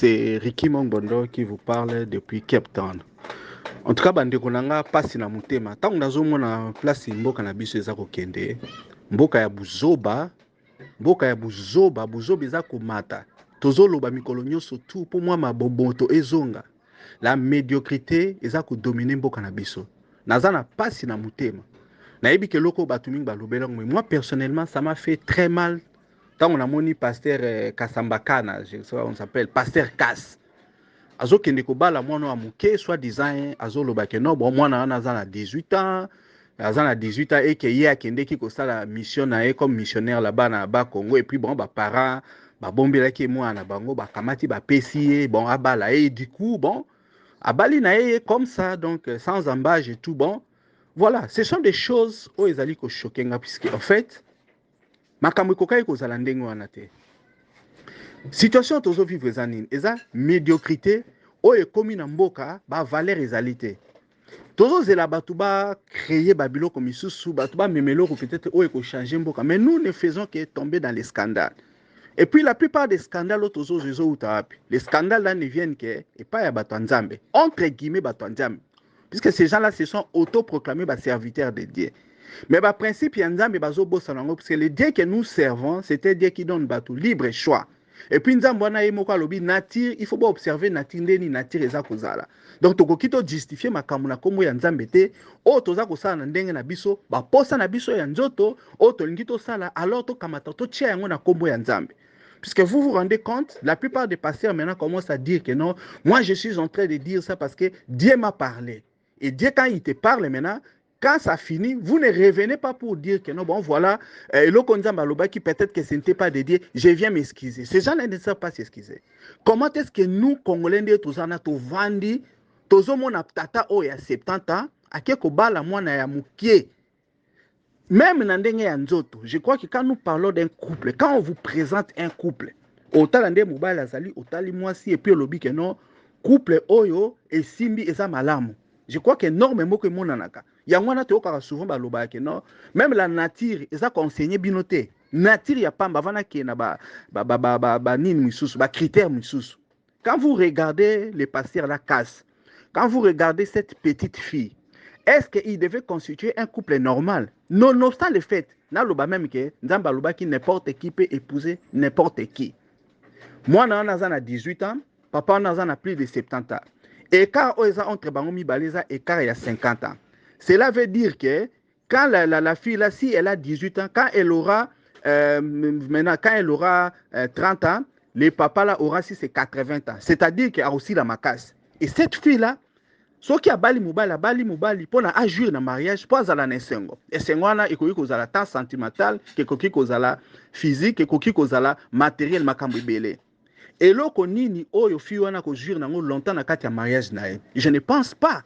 c'est Ricky Mongbondo qui vous parle depuis Cape Town. En tout cas, bandeko nanga pasi na mutema. Tangu nazomona place mboka na biso eza kokende. Mboka ya buzoba, buzoba eza komata. Tozoloba mikolo nyonso tu po mwa maboboto ezonga. La médiocrité eza kodominer mboka na biso. Naza na pasi na mutema. Nayebi ke loko batu mingi balobela mais moi personnellement ça m'a fait très mal. Tant on a moni pasteur Kasambakana, je sais pas on s'appelle pasteur Kas. Azo kende ko bala mwana wa muke soit disant azo lobake no bon mwana wana aza na 18 ans, aza na 18 ans et que ye akende ki ko sala mission na ye comme missionnaire là-bas na ba Congo et puis bon ba parents ba bombelaki mwana bango ba kamati ba pesier bon abala et du coup bon abali na ye comme ça donc sans embâche et tout bon. Voilà, ce sont des choses où ils allaient ko choquer puisque en fait makambo kokai ko zala ndenge wana te. Situation tozo vivre zanine eza médiocrité o ekomi na mboka ba valeur ezalité. Tozo zela batu ba créer babilo comme isusu batu ba memelo ko peut-être o eko changer mboka mais nous ne faisons que tomber dans les scandales. Et puis la plupart des scandales tozo zezo utapi. Les scandales là ne viennent que et pas ya batu nzambe. Entre guillemets batu nzambe. Puisque ces gens-là se sont autoproclamés serviteurs de Dieu. Mais le principe, parce que le Dieu que nous servons, c'est un Dieu qui donne bateau libre choix. Et puis, nature, il faut pas observer nature, nature eza kozala. Donc, toko kito justifier makamuna komo ya nzambe te, o toza kosala na ndenge na biso, ba posa na biso ya nzoto, o tolingi to sala, alors to kamata to tia yango na komo ya nzambe. Puisque vous vous rendez compte, la plupart des pasteurs maintenant commencent à dire que non, moi je suis en train de dire ça parce que Dieu m'a parlé. Et Dieu, quand il te parle maintenant, quand ça finit, vous ne revenez pas pour dire que non, bon, voilà, qui peut-être que ce n'était pas de Dieu, je viens m'excuser. Ces gens-là ne savent pas s'excuser. Comment est-ce que nous, Congolais, tous en a tout vendu, tous au monde tata oh, il y a 70 ans, à quelque bala moi na ya mukie. Même dans nzoto, je crois que quand nous parlons d'un couple, quand on vous présente un couple, otalande mobile azali, otali mwasi et puis lobi que non, couple oyo et simbi eza malamu. Je crois qu'énormément que mon anaka. Yangwana te okara souvent baloba que non, même la nature eza conseillé binoté. Nature ya pamba vana ke na ba nini misusu, ba critères misusu. Quand vous regardez les pasteurs la casse, quand vous regardez cette petite fille, est-ce qu'il devait constituer un couple normal? Nonobstant le fait, naloba même que nzamba loba ki n'importe qui peut épouser n'importe qui. Moi na 18 ans, papa na plus de 70 ans. Écart entre Bangomi Baleza et il y a 50 ans. Cela veut dire que quand la fille là, si elle a 18 ans, quand elle aura maintenant quand elle aura 30 ans, le papa là aura si c'est 80 ans. C'est-à-dire qu'il y a aussi la macasse. Et cette fille là, ce qui a bali mobali pour na ajouer na mariage pour zala na sengo. Et sengo na ekoki kozala tant sentimental, que ekoki kozala physique, que ekoki kozala matériel makambo belé. Et loko nini oyo fi wana ko jure nango longtemps na kati ya mariage na ye. Je ne pense pas.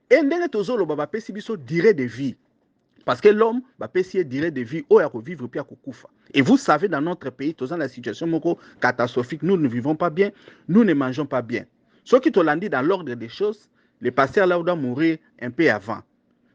Et ndenge tozolo baba pesi biso durée de vie. Parce que l'homme va pesi durée de vie oyo ko vivre puis akukufa. Et vous savez dans notre pays toza la situation moko catastrophique, nous ne vivons pas bien, nous ne mangeons pas bien. Ce qui te l'ont dit dans l'ordre des choses, le pasteur là doit mourir un peu avant.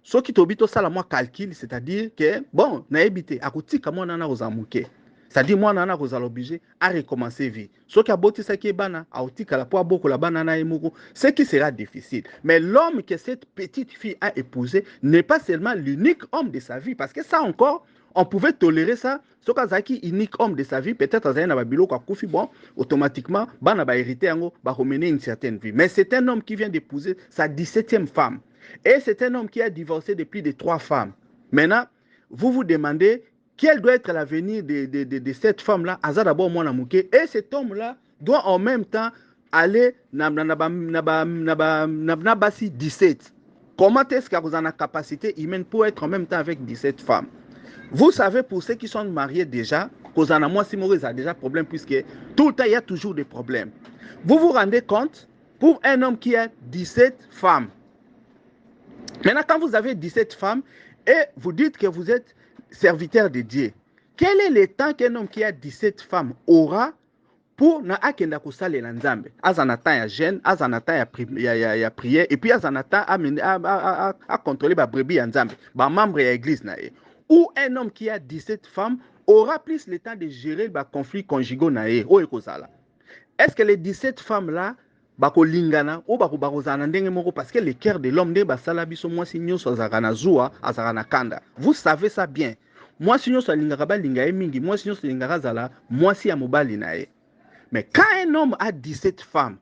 Ce qui t'obito ça la moi calcul, c'est-à-dire que bon, na ebité akutika mona na ozamuke. C'est-à-dire moi nana ko obligé à recommencer vie. Ce qui a boti ça qui est bana, a otika la poa boko la banana emoko, ce qui sera difficile. Mais l'homme que cette petite fille a épousé n'est pas seulement l'unique homme de sa vie parce que ça encore on pouvait tolérer ça. Ce qui est unique homme de sa vie, peut-être à na babilo kwa kufi bon, automatiquement bana ba hériter yango ba mener une certaine vie. Mais c'est un homme qui vient d'épouser sa 17e femme. Et c'est un homme qui a divorcé de plus de 3 femmes. Maintenant, vous vous demandez quel doit être l'avenir de cette femme-là, d'abord et cet homme-là doit en même temps aller nabasi 17. Comment est-ce que vous avez la capacité humaine pour être en même temps avec 17 femmes? Vous savez, pour ceux qui sont mariés déjà, moi, si Maurice a déjà problème, puisque tout le temps, il y a toujours des problèmes. Vous vous rendez compte, pour un homme qui a 17 femmes, maintenant, quand vous avez 17 femmes, et vous dites que vous êtes serviteur de Dieu, quel est le temps qu'un homme qui a 17 femmes aura pour na akenda kosala la nzambe? Azanata ya jeûne, azanata ya prière, et puis azanata à contrôler ba brebis ya nzambe, ba membre ya église na ye. Ou un homme qui a 17 femmes aura plus le temps de gérer les conflits conjugaux na ye, o ekozala. Est-ce que les 17 femmes-là, bako lingana ou bako zana ndenge moko parce que le cœur de l'homme de basala biso mwasi nyonso azaka na zuwa azaka na kanda. Vous savez ça bien. Mwasi nyonso alingaka ba linga mingi, mwasi nyonso lingaka zala mwasi ya mobali na ye. Mais quand un homme a 17 femmes,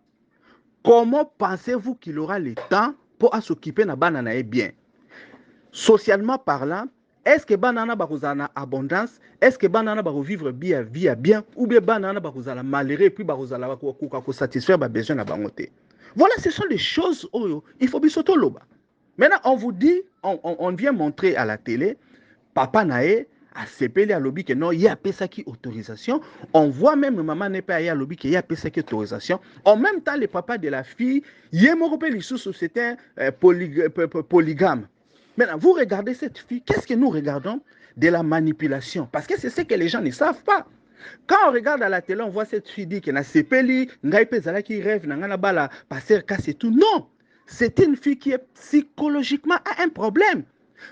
comment pensez-vous qu'il aura le temps pour s'occuper na bana na ye bien? Socialement parlant, est-ce que banana bakozana abondance? Est-ce que banana bako vivre bien bien ou bien banana bakozala malheureux puis bakozala bako satisfaire ba besoin na bangote? Voilà, ce sont des choses oyo il faut bisoto loba. Maintenant on vous dit, on vient montrer à la télé papa nae a sepeli à lobby que non, il y a qui autorisation. On voit même maman n'est pas à lobby qu'il y a qui autorisation. En même temps, le papa de la fille, il y a c'était polygame. Maintenant, vous regardez cette fille, qu'est-ce que nous regardons? De la manipulation. Parce que c'est ce que les gens ne savent pas. Quand on regarde à la télé, on voit cette fille dire qu'elle a sepeli, qui rêve, n'a passer casse et tout. Non, c'est une fille qui est psychologiquement a un problème.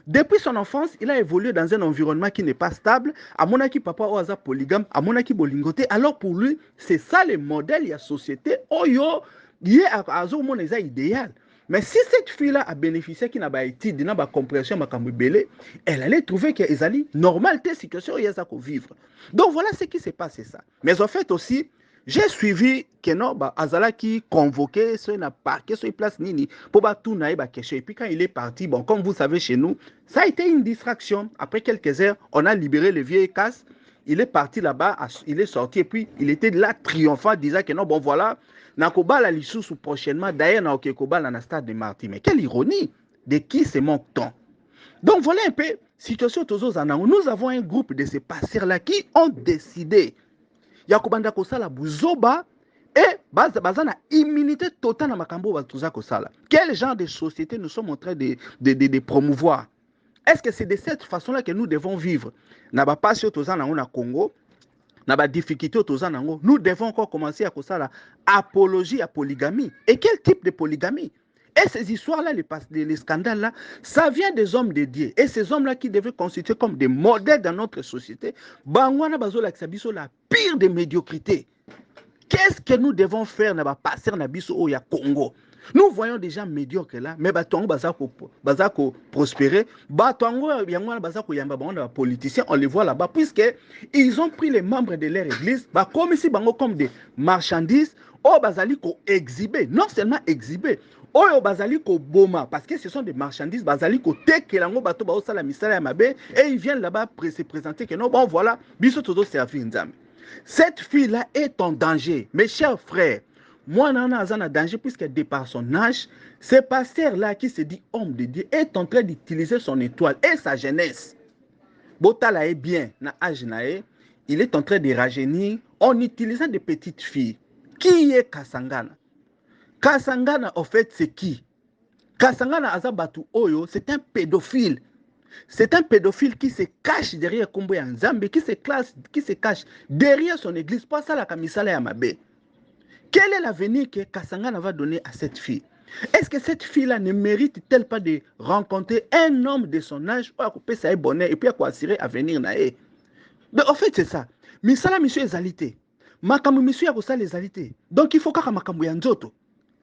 Depuis son enfance, il a évolué dans un environnement qui n'est pas stable. À mon avis, papa oaza polygame, à mon avis, bolingoté. Alors pour lui, c'est ça le modèle, il y a société. Oh yo, il y a mon idéal. Mais si cette fille-là a bénéficié qui n'a pas été, n'a pas compréhension, elle allait trouver que les alliés normal telle situation il y a ça vivre. Donc voilà ce qui s'est passé ça. Mais en fait aussi, j'ai suivi que non, Azala qui convoqué, ce n'a pas que sur place nini pour tout naï ba question. Et puis quand il est parti, bon comme vous savez chez nous, ça a été une distraction. Après quelques heures, on a libéré le vieil casse. Il est parti là-bas, il est sorti et puis il était là triomphant, disant que non, bon voilà. Nakobala lisusu prochainement, d'ailleurs, na okekobala na stade de Marty. Mais quelle ironie! De qui se moque-t-on? Donc voilà un peu, situation tozo zanango. Nous avons un groupe de ces passeurs-là qui ont décidé. Yakobanda kosala buzoba et bazana immunité totale na makambo batuza kosala. Quel genre de société nous sommes en train de promouvoir? Est-ce que c'est de cette façon-là que nous devons vivre? Na ba passion toza nango na Congo. Nous devons encore commencer à faire l'apologie à polygamie. Et quel type de polygamie? Et ces histoires-là, les scandales-là, ça vient des hommes de Dieu. Et ces hommes-là qui devaient constituer comme des modèles dans notre société, bangwana bazo la pire des médiocrités. Qu'est-ce que nous devons faire dans passer dans biso au Congo? Nous voyons des gens médiocres là, mais batongo bazako prospérer, batongo yangwa bazako yamba banda politiciens, on les voit là-bas puisque ils ont pris les membres de leur église, comme ici bango comme des marchandises, oh bazali ko exhiber, non seulement exhiber, oh bazali ko boma parce que ce sont des marchandises, bazali ko tekelango bato ba osala misala ya mabe et ils viennent là-bas se présenter que non bon voilà, biso todo servir nzambe. Cette fille-là est en danger, mes chers frères. Moi, Nana Azana danger puisque de par son âge, ce pasteur-là qui se dit homme de Dieu est en train d'utiliser son étoile et sa jeunesse. Botala est bien, na âge nae, il est en train de rajeunir en utilisant des petites filles. Qui est Kasangana? Kasangana, en fait, c'est qui? Kasangana Azabatu Oyo, c'est un pédophile. C'est un pédophile qui se cache derrière Kombo ya Nzambe, qui se cache derrière son église. Pas ça la kamisala ya mabe. Quel est l'avenir que Kasangana va donner à cette fille? Est-ce que cette fille-là ne mérite-t-elle pas de rencontrer un homme de son âge pour couper sa bonheur et puis à assurer l'avenir nae? En fait, c'est ça. Misala monsieur ezalité. Makamu monsieur ya kosala ezalité. Donc il faut kaka makambu ya nzoto.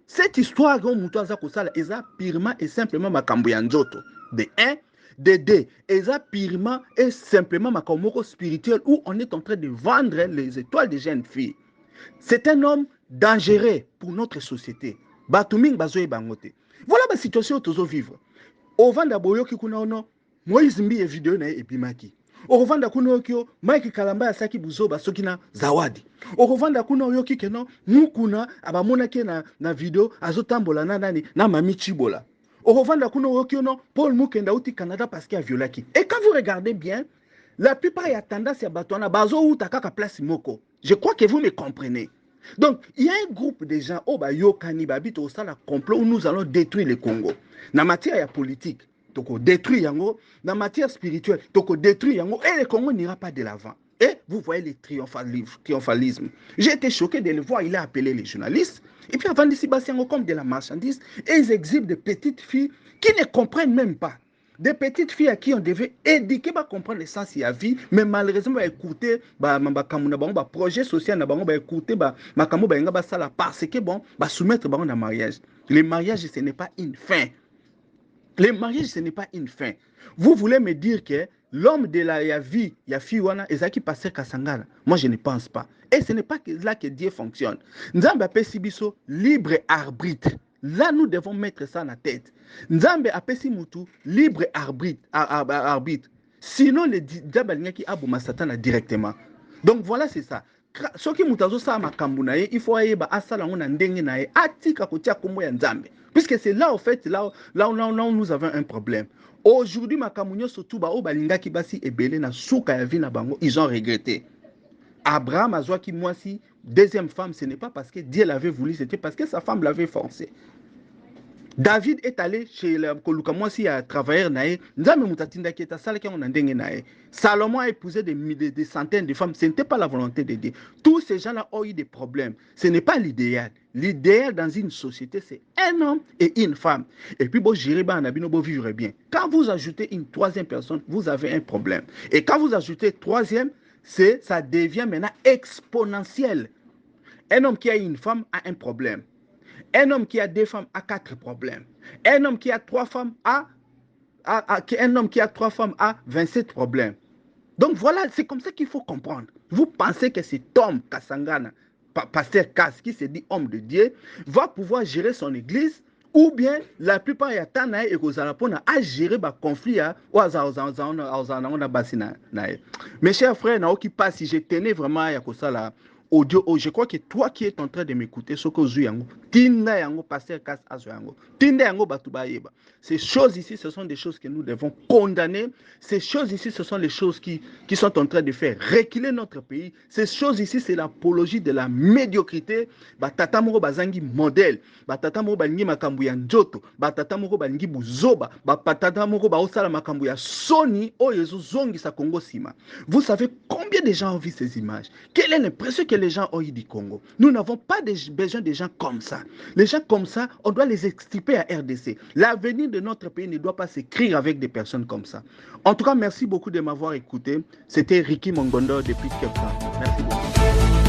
Cette histoire que muto aza kosala eza purement et simplement makambu ya nzoto. De 1, de 2, eza purement et simplement makambu spirituel où on est en train de vendre les étoiles des jeunes filles. C'est un homme dangereux pour notre société. Batuming bazoe bangote. Voilà la situation où nous vivons. Au vanda boyoki kuna ono, Moïse mbi vidéo na ebimaki. Au vanda kuna okyo, Mike Kalamba asaki buzoba sokina zawadi. Au vanda kuna oyoki keno, mukuna abamona ke na vidéo azotambola na nani na mami Chibola. Au vanda kuna okyo no, Paul Mukenda uti Canada parce qu'il a violaki. Et quand vous regardez bien, la plupart y a tendance à batona bazo ou takaka place moko. Je crois que vous me comprenez. Donc, il y a un groupe de gens, où nous allons détruire le Congo. Dans la matière politique, donc détruire Yango. Dans la matière spirituelle, donc détruire Yango. Et le Congo n'ira pas de l'avant. Et vous voyez le triomphalisme. J'ai été choqué de le voir, il a appelé les journalistes. Et puis avant d'ici, comme de la marchandise. Et ils exhibent des petites filles qui ne comprennent même pas. Des petites filles à qui on devait éduquer, bah, comprendre l'essence de la vie, mais malheureusement, bah, écouter, bah, projet social, bah, écouter, bah, parce que bon, bah, soumettre, bah, on a mariage. Le mariage, ce n'est pas une fin. Le mariage, ce n'est pas une fin. Vous voulez me dire que l'homme de la vie, il y a fille, et ça qui passe Kasangala. Moi, je ne pense pas. Et ce n'est pas là que Dieu fonctionne. Nzambe a Pesibiso libre arbitre. Là, nous devons mettre ça en tête. Nzambe a Pesimutu libre arbitre. Sinon, le diable qui a bouma Satan directement. Donc voilà, c'est ça. Soki mutazo sa makambu na ye, il faut ayeba asala ngona ndenge na ye, atika kotia kombo ya Nzambe. Puisque c'est là, au fait, là où nous avons un problème. Aujourd'hui, makambu surtout ba o balinga ki basi ebele na suka ya vi na bango, ils ont regretté. Abraham a qui moi si deuxième femme, ce n'est pas parce que Dieu l'avait voulu, c'était parce que sa femme l'avait forcé. David est allé chez le Kolukamwasi à travailler nae. Nzambe mutatinda qui est à salle qui on ndenge nae. Salomon a épousé des centaines de femmes. Ce n'était pas la volonté de Dieu. Tous ces gens-là ont eu des problèmes. Ce n'est pas l'idéal. L'idéal dans une société, c'est un homme et une femme. Et puis, bon, j'irai bien, bon, vivre bien. Quand vous ajoutez une troisième personne, vous avez un problème. Et quand vous ajoutez troisième, ça devient maintenant exponentiel. Un homme qui a une femme a un problème. Un homme qui a 2 femmes a 4 problèmes. Un homme qui a 3 femmes a 27 problèmes. Donc voilà, c'est comme ça qu'il faut comprendre. Vous pensez que cet homme, Kasangana, pasteur Kass, qui se dit homme de Dieu, va pouvoir gérer son église, ou bien la plupart ya tana et kozalapona a gérer ba conflit ou mes chers frères, na oki pas si je tenais vraiment à kosala audio, je crois que toi qui es en train de m'écouter, ce que je yango, tinda yango pasteur Kass azo yango, tinda yango batuba yeba. Ces choses ici, ce sont des choses que nous devons condamner. Ces choses ici, ce sont les choses qui sont en train de faire reculer notre pays. Ces choses ici, c'est l'apologie de la médiocrité. Batata moko bazangi modèle, batata moko balingi makambu ya njoto, batata moko balingi buzoba, batata moko baosala makambu ya soni oyo ezozongisa Congo sima. Vous savez combien de gens ont vu ces images? Quelle est l'impression que les gens ont eu du Congo? Nous n'avons pas besoin de gens comme ça. Les gens comme ça, on doit les extirper à RDC. L'avenir de notre pays ne doit pas s'écrire avec des personnes comme ça. En tout cas, merci beaucoup de m'avoir écouté. C'était Ricky Mongondo depuis Cape Town. Merci beaucoup.